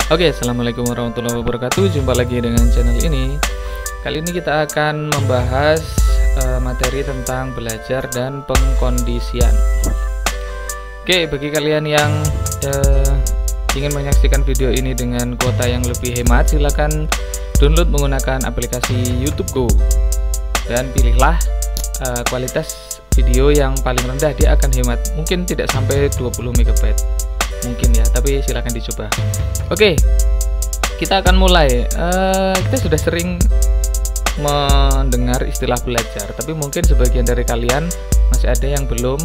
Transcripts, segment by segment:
Oke, assalamualaikum warahmatullahi wabarakatuh. Jumpa lagi dengan channel ini. Kali ini kita akan membahas materi tentang belajar dan pengkondisian. Oke, bagi kalian yang ingin menyaksikan video ini dengan kuota yang lebih hemat, silakan download menggunakan aplikasi YouTube Go dan pilihlah kualitas video yang paling rendah. Dia akan hemat, mungkin tidak sampai 20 MB mungkin ya, tapi silahkan dicoba. Oke, kita akan mulai. Kita sudah sering mendengar istilah belajar, tapi mungkin sebagian dari kalian masih ada yang belum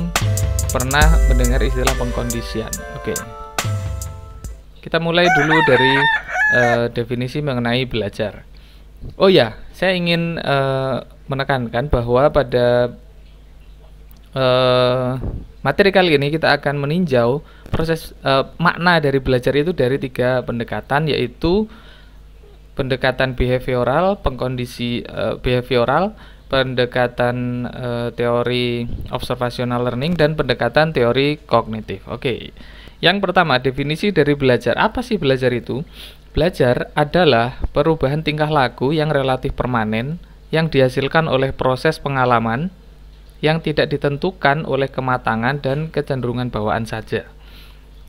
pernah mendengar istilah pengkondisian. Oke, kita mulai dulu dari definisi mengenai belajar. Oh ya, saya ingin menekankan bahwa pada materi kali ini kita akan meninjau proses makna dari belajar itu dari 3 pendekatan, yaitu pendekatan behavioral, pengkondisi behavioral, pendekatan teori observational learning, dan pendekatan teori kognitif. Oke, yang pertama, definisi dari belajar. Apa sih belajar itu? Belajar adalah perubahan tingkah laku yang relatif permanen yang dihasilkan oleh proses pengalaman yang tidak ditentukan oleh kematangan dan kecenderungan bawaan saja.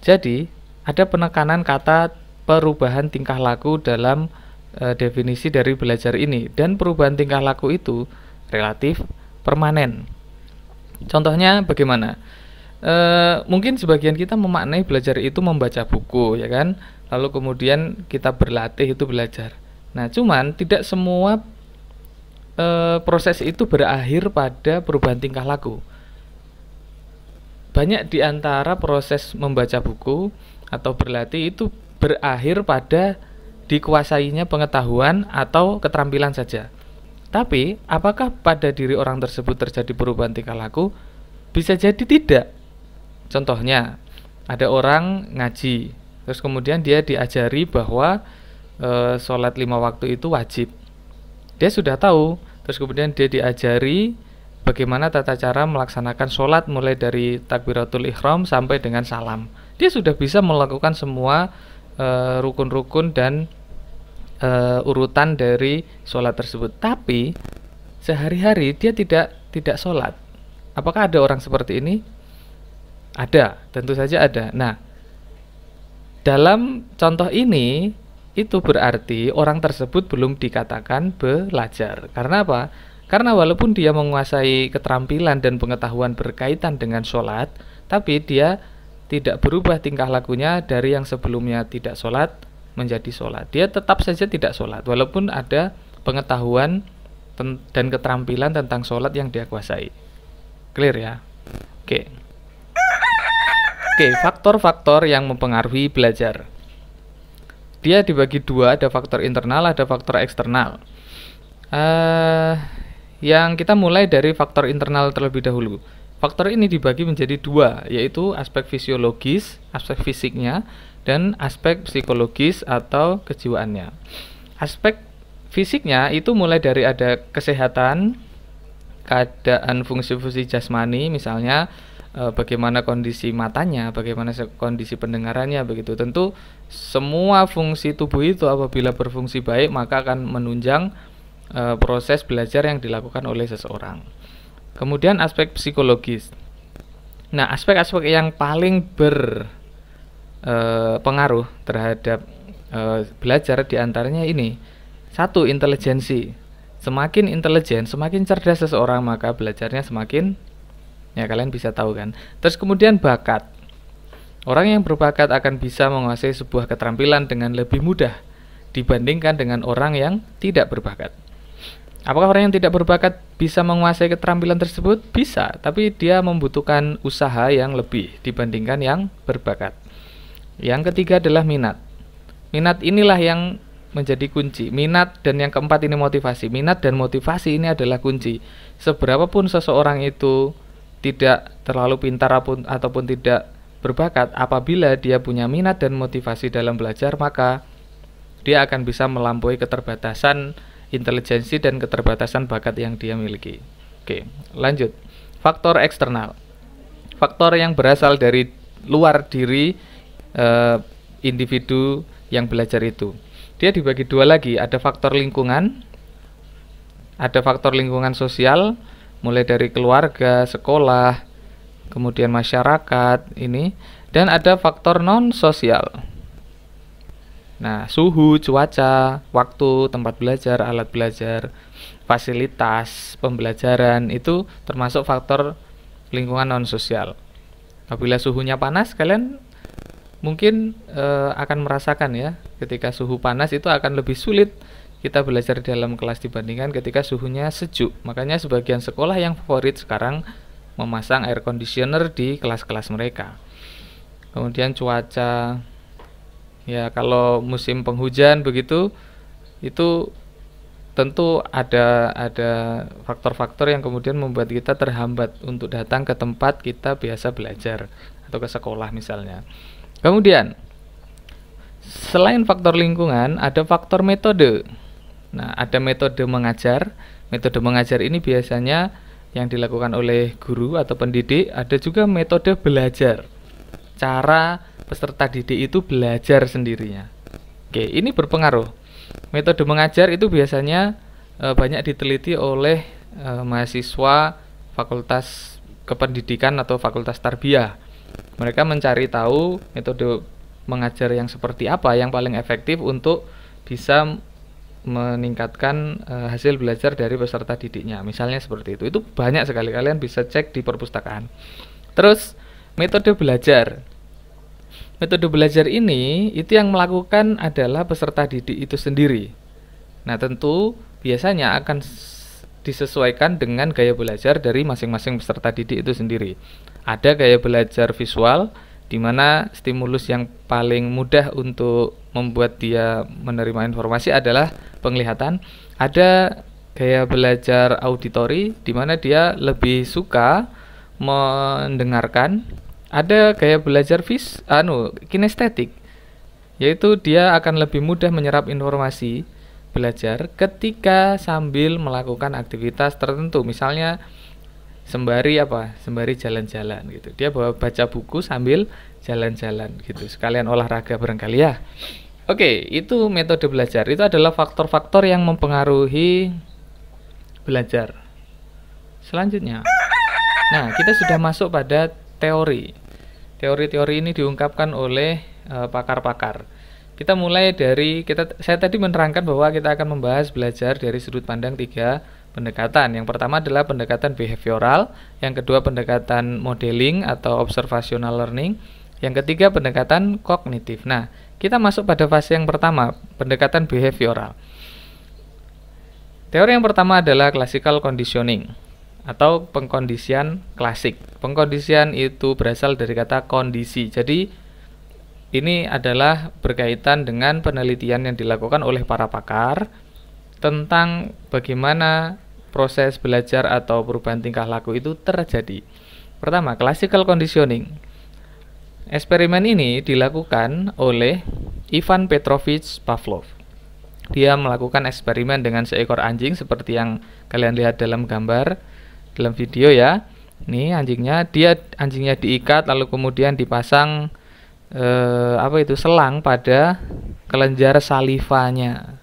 Jadi, ada penekanan kata perubahan tingkah laku dalam definisi dari belajar ini, dan perubahan tingkah laku itu relatif permanen. Contohnya bagaimana? Mungkin sebagian kita memaknai belajar itu membaca buku, ya kan? Lalu kemudian kita berlatih itu belajar. Nah, cuman tidak semua proses itu berakhir pada perubahan tingkah laku. Banyak di antara proses membaca buku atau berlatih itu berakhir pada dikuasainya pengetahuan atau keterampilan saja. Tapi, apakah pada diri orang tersebut terjadi perubahan tingkah laku? Bisa jadi tidak. Contohnya, ada orang ngaji, terus kemudian dia diajari bahwa sholat 5 waktu itu wajib. Dia sudah tahu, terus kemudian dia diajari bagaimana tata cara melaksanakan sholat mulai dari takbiratul ihram sampai dengan salam. Dia sudah bisa melakukan semua rukun-rukun dan urutan dari sholat tersebut. Tapi sehari-hari dia tidak sholat. Apakah ada orang seperti ini? Ada, tentu saja ada. Nah, dalam contoh ini itu berarti orang tersebut belum dikatakan belajar. Karena apa? Karena walaupun dia menguasai keterampilan dan pengetahuan berkaitan dengan sholat, tapi dia tidak berubah tingkah lakunya dari yang sebelumnya tidak sholat menjadi sholat. Dia tetap saja tidak sholat, walaupun ada pengetahuan dan keterampilan tentang sholat yang dia kuasai. Clear ya? Oke, faktor-faktor yang mempengaruhi belajar. Dia dibagi 2, ada faktor internal, ada faktor eksternal. Yang kita mulai dari faktor internal terlebih dahulu. Faktor ini dibagi menjadi 2, yaitu aspek fisiologis, aspek fisiknya, dan aspek psikologis atau kejiwaannya. Aspek fisiknya itu mulai dari ada kesehatan, keadaan fungsi-fungsi jasmani, misalnya bagaimana kondisi matanya, bagaimana kondisi pendengarannya, begitu. Tentu semua fungsi tubuh itu apabila berfungsi baik maka akan menunjang proses belajar yang dilakukan oleh seseorang. Kemudian aspek psikologis. Nah, aspek-aspek yang paling berpengaruh terhadap belajar diantaranya ini. 1, intelijensi. Semakin intelijen, semakin cerdas seseorang, maka belajarnya semakin, ya kalian bisa tahu kan. Terus kemudian bakat. Orang yang berbakat akan bisa menguasai sebuah keterampilan dengan lebih mudah dibandingkan dengan orang yang tidak berbakat. Apakah orang yang tidak berbakat bisa menguasai keterampilan tersebut? Bisa, tapi dia membutuhkan usaha yang lebih dibandingkan yang berbakat. Yang ketiga adalah minat. Minat inilah yang menjadi kunci. Minat, dan yang keempat ini motivasi. Minat dan motivasi ini adalah kunci. Seberapapun seseorang itu tidak terlalu pintar ataupun tidak berbakat, apabila dia punya minat dan motivasi dalam belajar, maka dia akan bisa melampaui keterbatasan intelijensi dan keterbatasan bakat yang dia miliki. Oke, lanjut. Faktor eksternal. Faktor yang berasal dari luar diri individu yang belajar itu. Dia dibagi dua lagi, ada faktor lingkungan, ada faktor lingkungan sosial, mulai dari keluarga, sekolah, kemudian masyarakat ini, dan ada faktor non sosial. Nah, suhu, cuaca, waktu, tempat belajar, alat belajar, fasilitas pembelajaran itu termasuk faktor lingkungan non sosial. Apabila suhunya panas, kalian mungkin akan merasakan ya, ketika suhu panas itu akan lebih sulit kita belajar di dalam kelas dibandingkan ketika suhunya sejuk. Makanya sebagian sekolah yang favorit sekarang memasang air conditioner di kelas-kelas mereka. Kemudian cuaca, ya kalau musim penghujan begitu, itu tentu ada faktor-faktor yang kemudian membuat kita terhambat untuk datang ke tempat kita biasa belajar atau ke sekolah misalnya. Kemudian selain faktor lingkungan, ada faktor metode. Nah, ada metode mengajar. Metode mengajar ini biasanya yang dilakukan oleh guru atau pendidik. Ada juga metode belajar, cara peserta didik itu belajar sendirinya. Oke, ini berpengaruh. Metode mengajar itu biasanya banyak diteliti oleh mahasiswa fakultas kependidikan atau fakultas tarbiyah. Mereka mencari tahu metode mengajar yang seperti apa yang paling efektif untuk bisa meningkatkan hasil belajar dari peserta didiknya. Misalnya seperti itu. Itu banyak sekali, kalian bisa cek di perpustakaan. Terus metode belajar. Metode belajar ini itu yang melakukan adalah peserta didik itu sendiri. Nah, tentu biasanya akan disesuaikan dengan gaya belajar dari masing-masing peserta didik itu sendiri. Ada gaya belajar visual, di mana stimulus yang paling mudah untuk membuat dia menerima informasi adalah penglihatan. Ada gaya belajar auditori, di mana dia lebih suka mendengarkan. Ada gaya belajar kinestetik, yaitu dia akan lebih mudah menyerap informasi belajar ketika sambil melakukan aktivitas tertentu, misalnya sembari jalan-jalan gitu. Dia baca buku sambil jalan-jalan gitu, sekalian olahraga barangkali ya. Oke, itu metode belajar. Itu adalah faktor-faktor yang mempengaruhi belajar. Selanjutnya, nah kita sudah masuk pada teori. Teori-teori ini diungkapkan oleh pakar-pakar. Kita mulai dari saya tadi menerangkan bahwa kita akan membahas belajar dari sudut pandang 3 pendekatan. Yang pertama adalah pendekatan behavioral, yang kedua pendekatan modeling atau observational learning, yang ketiga pendekatan kognitif. Nah, kita masuk pada fase yang pertama, pendekatan behavioral. Teori yang pertama adalah classical conditioning atau pengkondisian klasik. Pengkondisian itu berasal dari kata kondisi. Jadi ini adalah berkaitan dengan penelitian yang dilakukan oleh para pakar tentang bagaimana proses belajar atau perubahan tingkah laku itu terjadi. Pertama, classical conditioning. Eksperimen ini dilakukan oleh Ivan Petrovich Pavlov. Dia melakukan eksperimen dengan seekor anjing seperti yang kalian lihat dalam gambar, dalam video ya. Ini anjingnya diikat lalu kemudian dipasang selang pada kelenjar salivanya.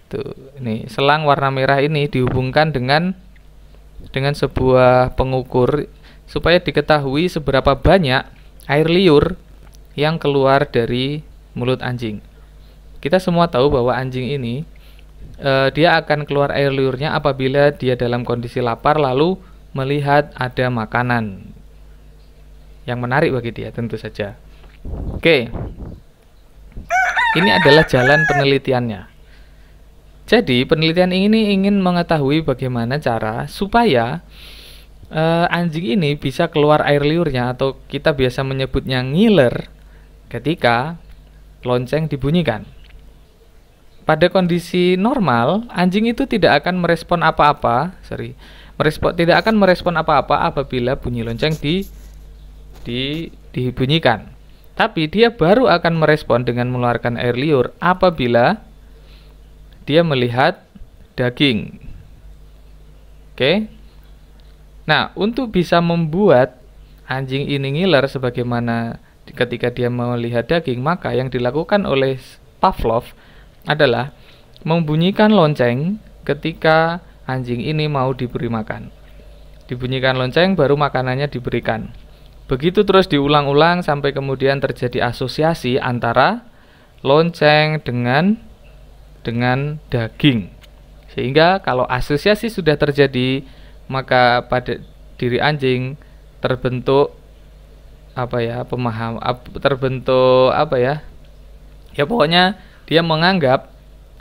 Tuh, ini selang warna merah ini dihubungkan dengan sebuah pengukur supaya diketahui seberapa banyak air liur yang keluar dari mulut anjing. Kita semua tahu bahwa anjing ini dia akan keluar air liurnya apabila dia dalam kondisi lapar lalu melihat ada makanan yang menarik bagi dia, tentu saja. Oke, ini adalah jalan penelitiannya. Jadi penelitian ini ingin mengetahui bagaimana cara supaya anjing ini bisa keluar air liurnya, atau kita biasa menyebutnya ngiler, ketika lonceng dibunyikan. Pada kondisi normal, anjing itu tidak akan merespon apa-apa, apabila bunyi lonceng dibunyikan. Tapi dia baru akan merespon dengan mengeluarkan air liur apabila dia melihat daging. Oke. Nah, untuk bisa membuat anjing ini ngiler sebagaimana ketika dia melihat daging, maka yang dilakukan oleh Pavlov adalah membunyikan lonceng ketika anjing ini mau diberi makan. Dibunyikan lonceng baru makanannya diberikan. Begitu terus diulang-ulang sampai kemudian terjadi asosiasi antara lonceng dengan daging. Sehingga kalau asosiasi sudah terjadi, maka pada diri anjing terbentuk ya pokoknya dia menganggap,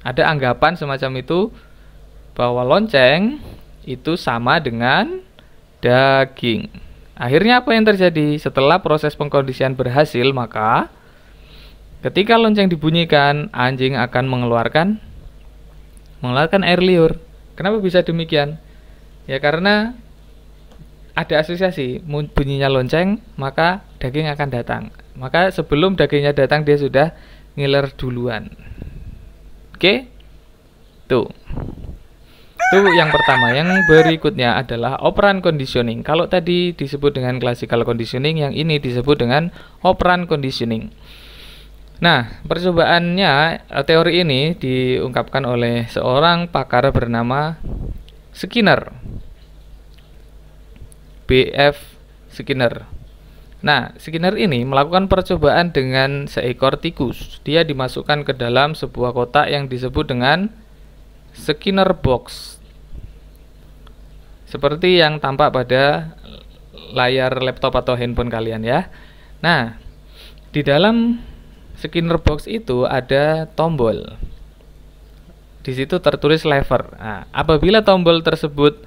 ada anggapan semacam itu, bahwa lonceng itu sama dengan daging. Akhirnya apa yang terjadi? Setelah proses pengkondisian berhasil, maka ketika lonceng dibunyikan, anjing akan mengeluarkan air liur. Kenapa bisa demikian? Ya karena ada asosiasi, bunyinya lonceng maka daging akan datang. Maka sebelum dagingnya datang dia sudah ngiler duluan. Oke? Tuh. Itu yang pertama. Yang berikutnya adalah operant conditioning. Kalau tadi disebut dengan classical conditioning, yang ini disebut dengan operant conditioning. Nah, percobaannya, teori ini diungkapkan oleh seorang pakar bernama Skinner, B.F. Skinner. Nah, Skinner ini melakukan percobaan dengan seekor tikus. Dia dimasukkan ke dalam sebuah kotak yang disebut dengan Skinner box, seperti yang tampak pada layar laptop atau handphone kalian ya. Nah, di dalam Skinner box itu ada tombol. Di situ tertulis lever. Nah, apabila tombol tersebut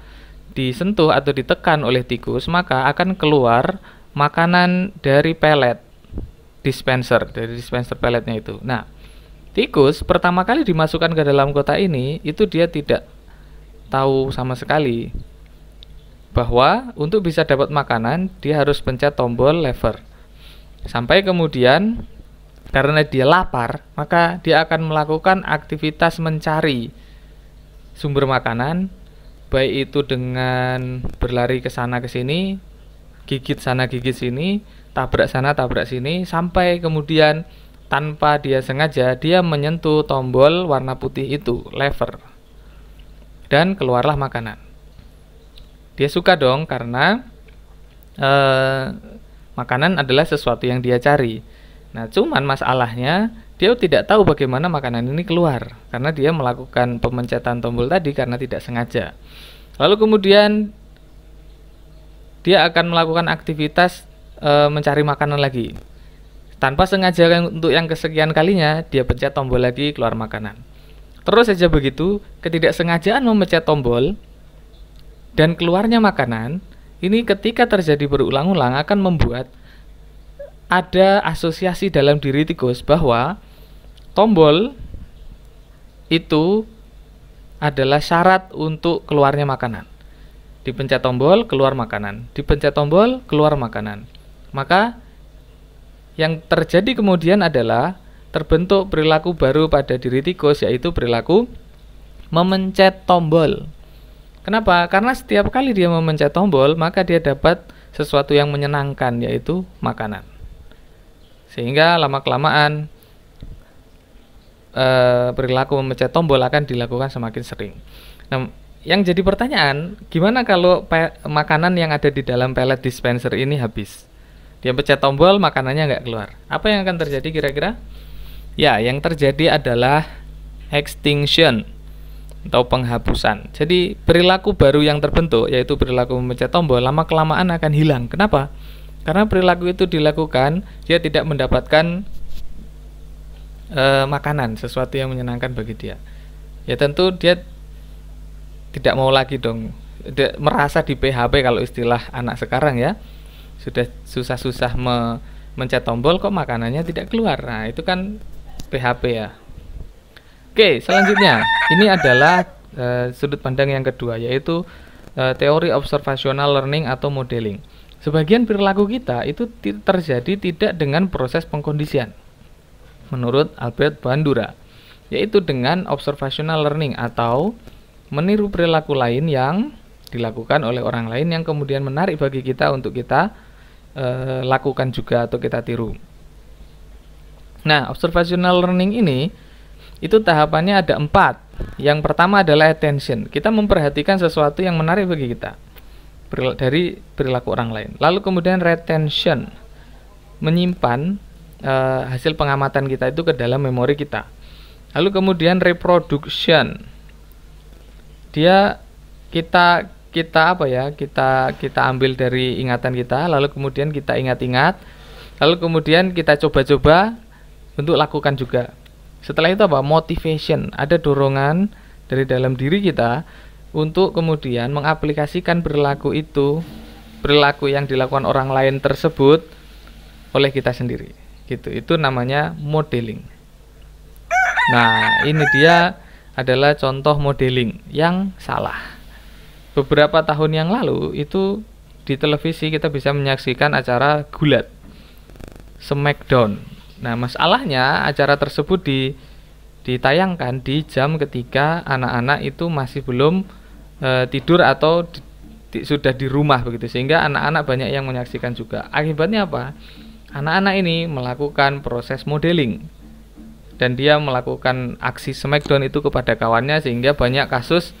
disentuh atau ditekan oleh tikus, maka akan keluar makanan dari pelet dispenser, dari dispenser peletnya itu. Nah, tikus pertama kali dimasukkan ke dalam kotak ini, itu dia tidak tahu sama sekali bahwa untuk bisa dapat makanan dia harus pencet tombol lever. Sampai kemudian karena dia lapar, maka dia akan melakukan aktivitas mencari sumber makanan, baik itu dengan berlari ke sana ke sini, gigit sana gigit sini, tabrak sana tabrak sini, sampai kemudian tanpa dia sengaja dia menyentuh tombol warna putih itu, lever, dan keluarlah makanan. Dia suka dong karena makanan adalah sesuatu yang dia cari. Nah, cuman masalahnya dia tidak tahu bagaimana makanan ini keluar karena dia melakukan pemencetan tombol tadi karena tidak sengaja. Lalu kemudian dia akan melakukan aktivitas mencari makanan lagi. Tanpa sengaja untuk yang kesekian kalinya dia pencet tombol lagi, keluar makanan. Terus saja begitu, ketidaksengajaan memencet tombol dan keluarnya makanan ini ketika terjadi berulang-ulang akan membuat ada asosiasi dalam diri tikus bahwa tombol itu adalah syarat untuk keluarnya makanan. Dipencet tombol, keluar makanan. Dipencet tombol, keluar makanan. Maka yang terjadi kemudian adalah terbentuk perilaku baru pada diri tikus, yaitu perilaku memencet tombol. Kenapa? Karena setiap kali dia memencet tombol, maka dia dapat sesuatu yang menyenangkan, yaitu makanan. Sehingga lama-kelamaan perilaku memencet tombol akan dilakukan semakin sering. Nah, yang jadi pertanyaan, gimana kalau makanan yang ada di dalam pelet dispenser ini habis? Dia pencet tombol, makanannya nggak keluar. Apa yang akan terjadi kira-kira? Ya, yang terjadi adalah extinction atau penghapusan. Jadi perilaku baru yang terbentuk, yaitu perilaku memencet tombol, lama-kelamaan akan hilang. Kenapa? Karena perilaku itu dilakukan, dia tidak mendapatkan makanan, sesuatu yang menyenangkan bagi dia. Ya tentu dia tidak mau lagi dong, merasa di PHP kalau istilah anak sekarang ya. Sudah susah-susah mencet tombol kok makanannya tidak keluar. Nah, itu kan PHP ya. Oke, selanjutnya ini adalah sudut pandang yang kedua, yaitu teori observational learning atau modeling. Sebagian perilaku kita itu terjadi tidak dengan proses pengkondisian, menurut Albert Bandura, yaitu dengan observational learning atau meniru perilaku lain yang dilakukan oleh orang lain yang kemudian menarik bagi kita untuk kita lakukan juga atau kita tiru. Nah, observational learning ini itu tahapannya ada 4. Yang pertama adalah attention. Kita memperhatikan sesuatu yang menarik bagi kita dari perilaku orang lain. Lalu kemudian retention, menyimpan hasil pengamatan kita itu ke dalam memori kita. Lalu kemudian reproduction, kita ambil dari ingatan kita, lalu kemudian kita ingat-ingat, lalu kemudian kita coba-coba untuk lakukan juga. Setelah itu apa? Motivation, ada dorongan dari dalam diri kita untuk kemudian mengaplikasikan perilaku yang dilakukan orang lain tersebut oleh kita sendiri. Gitu. Itu namanya modeling. Nah, ini dia adalah contoh modeling yang salah. Beberapa tahun yang lalu itu di televisi kita bisa menyaksikan acara gulat, Smackdown. Nah, masalahnya acara tersebut ditayangkan di jam ketika anak-anak itu masih belum tidur atau sudah di rumah begitu, sehingga anak-anak banyak yang menyaksikan juga. Akibatnya apa? Anak-anak ini melakukan proses modeling dan dia melakukan aksi smackdown itu kepada kawannya, sehingga banyak kasus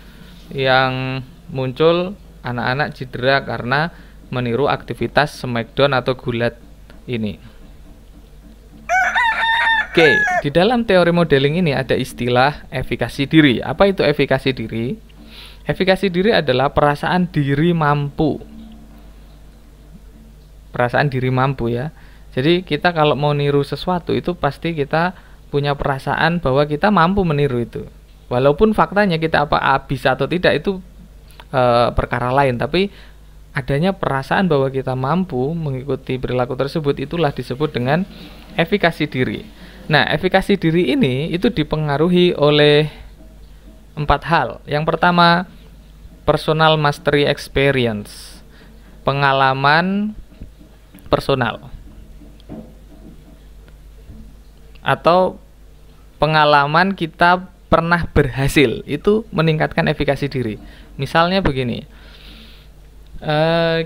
yang muncul anak-anak cedera karena meniru aktivitas smackdown atau gulat ini. Oke, di dalam teori modeling ini ada istilah efikasi diri. Apa itu efikasi diri? Efikasi diri adalah perasaan diri mampu. Perasaan diri mampu ya. Jadi kita kalau mau niru sesuatu itu pasti kita punya perasaan bahwa kita mampu meniru itu. Walaupun faktanya kita bisa atau tidak itu perkara lain, tapi adanya perasaan bahwa kita mampu mengikuti perilaku tersebut, itulah disebut dengan efikasi diri. Nah, efikasi diri ini itu dipengaruhi oleh 4 hal. Yang pertama, personal mastery experience, pengalaman personal, atau pengalaman kita pernah berhasil, itu meningkatkan efikasi diri. Misalnya begini,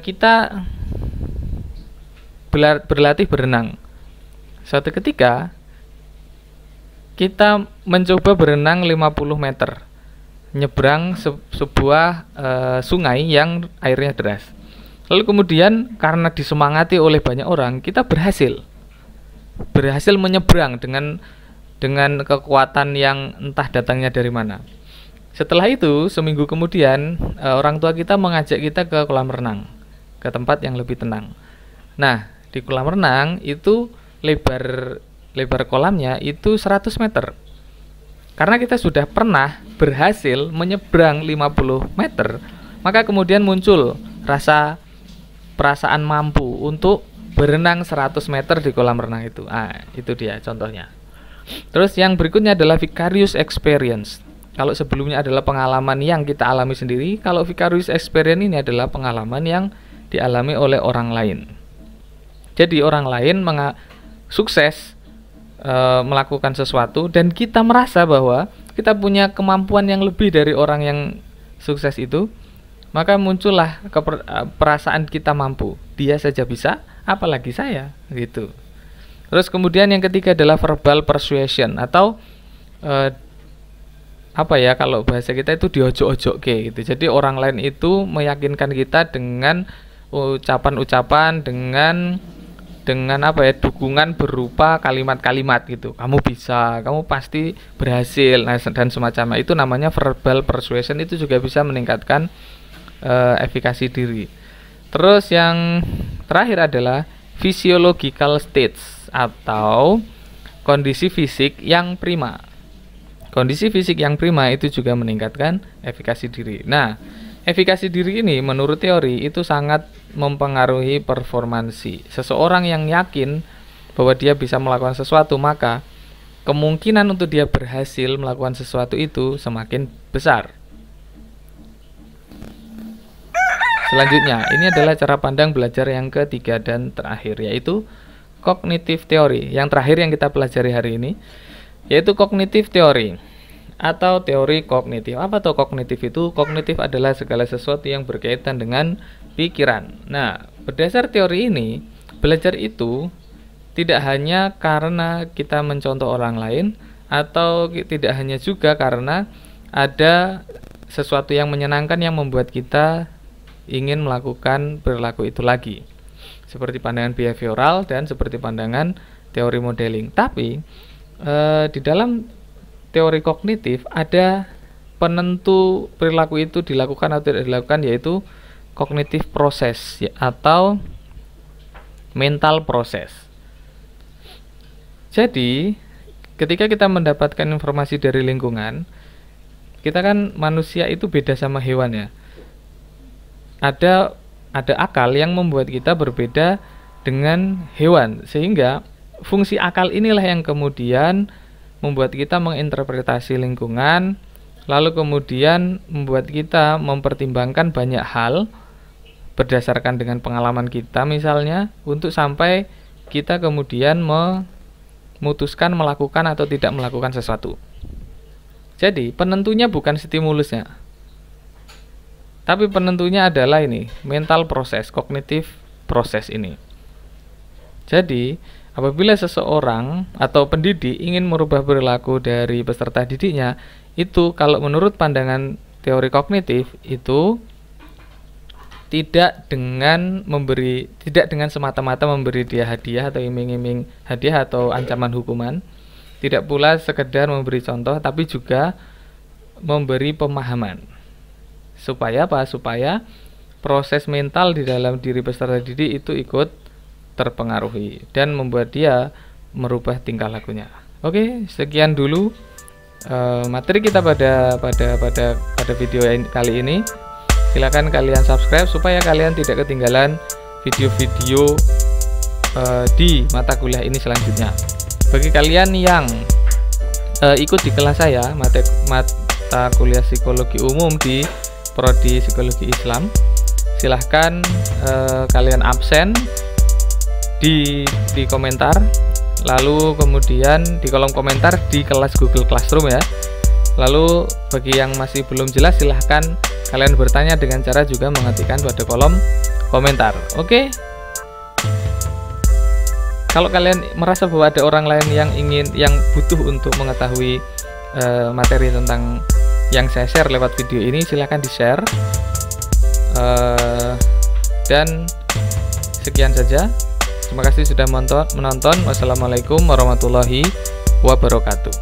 kita berlatih berenang. Suatu ketika kita mencoba berenang 50 meter, nyebrang sebuah sungai yang airnya deras. Lalu kemudian karena disemangati oleh banyak orang, kita berhasil menyeberang dengan kekuatan yang entah datangnya dari mana. Setelah itu, seminggu kemudian orang tua kita mengajak kita ke kolam renang, ke tempat yang lebih tenang. Nah, di kolam renang itu lebar kolamnya itu 100 meter. Karena kita sudah pernah berhasil menyeberang 50 meter, maka kemudian muncul perasaan mampu untuk berenang 100 meter di kolam renang itu. Itu dia contohnya. Terus yang berikutnya adalah vicarious experience. Kalau sebelumnya adalah pengalaman yang kita alami sendiri, kalau vicarious experience ini adalah pengalaman yang dialami oleh orang lain. Jadi orang lain sukses melakukan sesuatu dan kita merasa bahwa kita punya kemampuan yang lebih dari orang yang sukses itu, maka muncullah perasaan kita mampu. Dia saja bisa, apalagi saya, gitu. Terus kemudian yang ketiga adalah verbal persuasion, atau kalau bahasa kita itu diojo-ojoke gitu. Jadi orang lain itu meyakinkan kita dengan ucapan-ucapan, dengan dukungan berupa kalimat-kalimat gitu. Kamu bisa, kamu pasti berhasil, dan semacamnya. Itu namanya verbal persuasion, itu juga bisa meningkatkan efikasi diri. Terus yang terakhir adalah physiological states, atau kondisi fisik yang prima. Kondisi fisik yang prima itu juga meningkatkan efikasi diri. Nah, efikasi diri ini menurut teori itu sangat mempengaruhi performansi. Seseorang yang yakin bahwa dia bisa melakukan sesuatu, maka kemungkinan untuk dia berhasil melakukan sesuatu itu semakin besar. Selanjutnya, ini adalah cara pandang belajar yang ketiga dan terakhir, yaitu cognitive theory. Yang terakhir yang kita pelajari hari ini, yaitu cognitive theory atau teori kognitif. Apa tuh kognitif itu? Kognitif adalah segala sesuatu yang berkaitan dengan pikiran. Nah, berdasar teori ini, belajar itu tidak hanya karena kita mencontoh orang lain, atau tidak hanya juga karena ada sesuatu yang menyenangkan yang membuat kita ingin melakukan perilaku itu lagi, seperti pandangan behavioral dan seperti pandangan teori modeling. Tapi di dalam teori kognitif ada penentu perilaku itu dilakukan atau tidak dilakukan, yaitu cognitive process atau mental process. Jadi ketika kita mendapatkan informasi dari lingkungan, kita kan manusia itu beda sama hewan ya. Ada akal yang membuat kita berbeda dengan hewan, sehingga fungsi akal inilah yang kemudian membuat kita menginterpretasi lingkungan, lalu kemudian membuat kita mempertimbangkan banyak hal berdasarkan dengan pengalaman kita misalnya, untuk sampai kita kemudian memutuskan melakukan atau tidak melakukan sesuatu. Jadi penentunya bukan stimulusnya, tapi penentunya adalah ini, mental proses, kognitif proses ini. Jadi apabila seseorang atau pendidik ingin merubah perilaku dari peserta didiknya, itu kalau menurut pandangan teori kognitif itu tidak dengan semata-mata memberi dia hadiah atau iming-iming hadiah atau ancaman hukuman, tidak pula sekedar memberi contoh, tapi juga memberi pemahaman. Supaya apa? Supaya proses mental di dalam diri peserta didik itu ikut terpengaruhi dan membuat dia merubah tingkah lakunya. Oke, sekian dulu materi kita pada video kali ini. Silakan kalian subscribe supaya kalian tidak ketinggalan video-video di mata kuliah ini selanjutnya. Bagi kalian yang ikut di kelas saya mata kuliah psikologi umum di Prodi Psikologi Islam, silahkan kalian absen di komentar, lalu kemudian di kolom komentar di kelas Google Classroom ya. Lalu bagi yang masih belum jelas, silahkan kalian bertanya dengan cara juga mengetikkan pada kolom komentar. Oke. Kalau kalian merasa bahwa ada orang lain yang butuh untuk mengetahui materi tentang yang saya share lewat video ini, silahkan di-share. Dan sekian saja. Terima kasih sudah menonton. Wassalamualaikum warahmatullahi wabarakatuh.